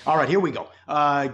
All right, here we go.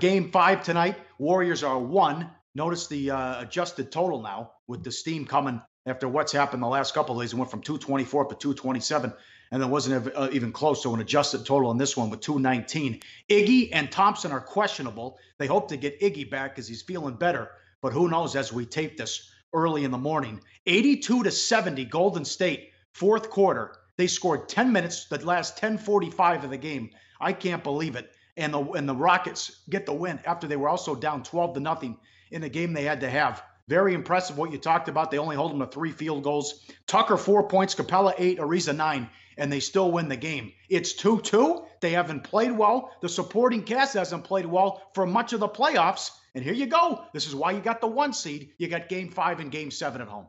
Game 5 tonight. Warriors are 1. Notice the adjusted total now with the steam coming after what's happened the last couple of days. It went from 224 to 227, and there wasn't even close to an adjusted total in this one with 219. Iggy and Thompson are questionable. They hope to get Iggy back because he's feeling better, but who knows as we tape this early in the morning. 82-70, Golden State, fourth quarter. They scored 10 minutes, the last 10:45 of the game. I can't believe it. And the Rockets get the win after they were also down 12-0 in the game they had to have. Very impressive what you talked about. They only hold them to 3 field goals. Tucker 4 points, Capella 8, Ariza 9, and they still win the game. It's 2-2. They haven't played well. The supporting cast hasn't played well for much of the playoffs. And here you go. This is why you got the 1 seed. You got Game 5 and Game 7 at home.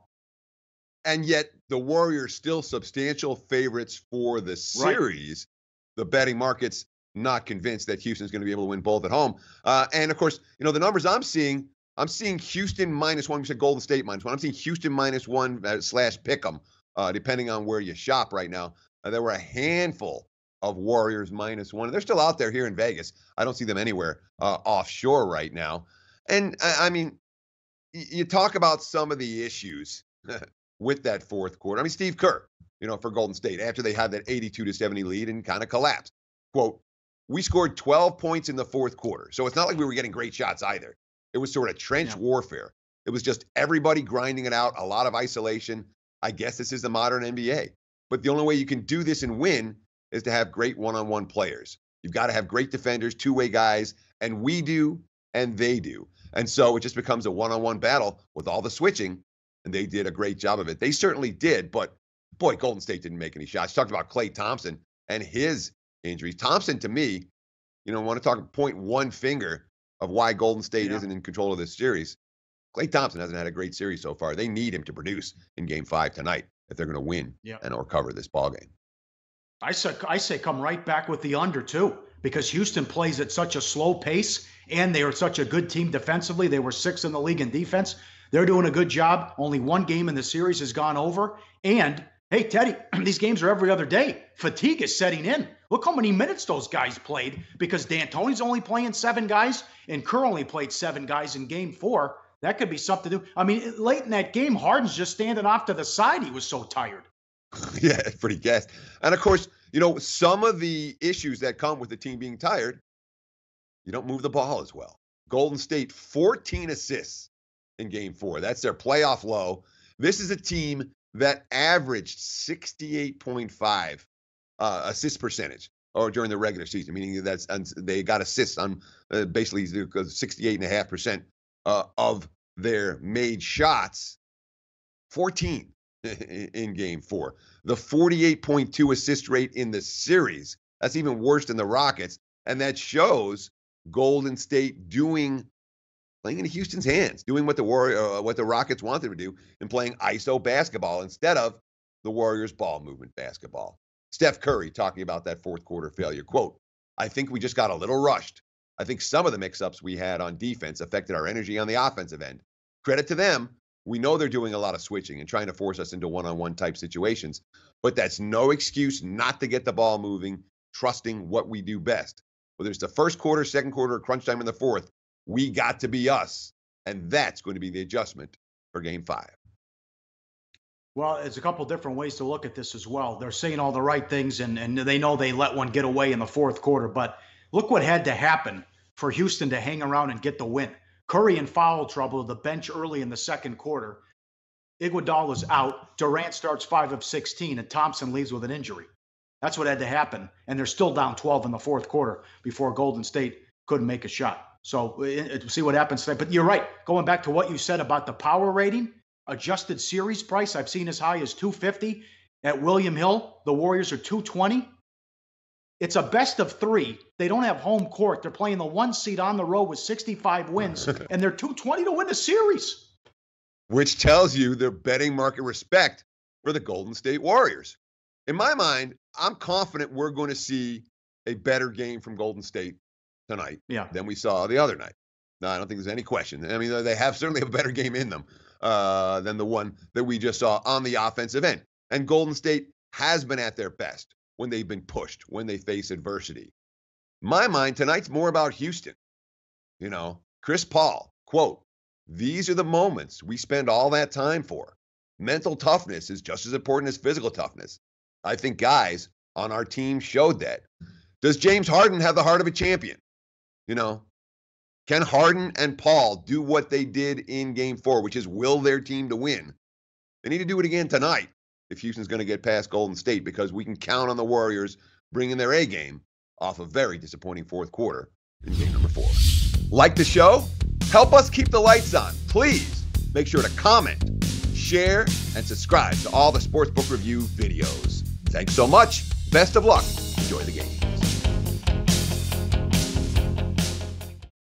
And yet the Warriors still substantial favorites for the series. Right. The betting markets not convinced that Houston's going to be able to win both at home. And of course, the numbers I'm seeing Houston -1. You said Golden State -1. I'm seeing Houston -1 / pick'em, depending on where you shop right now. There were a handful of Warriors -1. They're still out there here in Vegas. I don't see them anywhere offshore right now. And I mean, you talk about some of the issues with that fourth quarter. I mean, Steve Kerr, for Golden State, after they had that 82-70 lead and kind of collapsed, quote, "We scored 12 points in the fourth quarter. So it's not like we were getting great shots either. It was sort of trench warfare. It was just everybody grinding it out, a lot of isolation. I guess this is the modern NBA. But the only way you can do this and win is to have great one-on-one players. You've got to have great defenders, two-way guys, and we do, and they do. And so it just becomes a one-on-one battle with all the switching, and they did a great job of it. They certainly did, but boy, Golden State didn't make any shots. You talked about Klay Thompson and his injuries. Thompson, to me, want to talk point one finger of why Golden State isn't in control of this series. Klay Thompson hasn't had a great series so far. They need him to produce in Game 5 tonight if they're going to win or cover this ballgame. I say come right back with the under, too, because Houston plays at such a slow pace, and they are such a good team defensively. They were 6th in the league in defense. They're doing a good job. Only one game in the series has gone over. And, hey, Teddy, these games are every other day. Fatigue is setting in. Look how many minutes those guys played, because D'Antoni's only playing 7 guys, and Kerr only played 7 guys in Game 4. That could be something to do. I mean, late in that game, Harden's just standing off to the side. He was so tired. Yeah, it's pretty gassed. And, of course, some of the issues that come with the team being tired, you don't move the ball as well. Golden State, 14 assists in Game 4. That's their playoff low. This is a team that averaged 68.5 assist percentage during the regular season, meaning they got assists on basically 68.5% of their made shots. 14 in Game 4. The 48.2 assist rate in the series. That's even worse than the Rockets, and that shows Golden State playing into Houston's hands, doing what the Rockets wanted to do, and playing ISO basketball instead of the Warriors' ball movement basketball. Steph Curry talking about that fourth quarter failure. Quote, "I think we just got a little rushed. I think some of the mix-ups we had on defense affected our energy on the offensive end. Credit to them. We know they're doing a lot of switching and trying to force us into one-on-one type situations, but that's no excuse not to get the ball moving, trusting what we do best. Whether it's the first quarter, second quarter, or crunch time in the fourth, we got to be us, and that's going to be the adjustment for Game 5. Well, there's a couple different ways to look at this as well. They're saying all the right things, and they know they let one get away in the fourth quarter, but look what had to happen for Houston to hang around and get the win. Curry in foul trouble, the bench early in the second quarter. Iguodala's out. Durant starts 5 of 16, and Thompson leaves with an injury. That's what had to happen, and they're still down 12 in the fourth quarter before Golden State couldn't make a shot. So see what happens today. But you're right. Going back to what you said about the power rating, adjusted series price, I've seen as high as $250 at William Hill. The Warriors are $220. It's a best of 3. They don't have home court. They're playing the 1 seed on the road with 65 wins, and they're $220 to win the series. Which tells you the betting market respect for the Golden State Warriors. In my mind, I'm confident we're going to see a better game from Golden State tonight than we saw the other night. No, I don't think there's any question. I mean, they have certainly a better game in them than the one that we just saw on the offensive end. And Golden State has been at their best when they've been pushed, when they face adversity. my mind, tonight's more about Houston. You know, Chris Paul, quote, "These are the moments we spend all that time for. Mental toughness is just as important as physical toughness. I think guys on our team showed that." Does James Harden have the heart of a champion? You know, can Harden and Paul do what they did in Game 4, which is will their team to win? They need to do it again tonight if Houston's going to get past Golden State, because we can count on the Warriors bringing their A game off a very disappointing fourth quarter in Game number 4. Like the show? Help us keep the lights on. Please make sure to comment, share, and subscribe to all the Sportsbook Review videos. Thanks so much. Best of luck. Enjoy the game.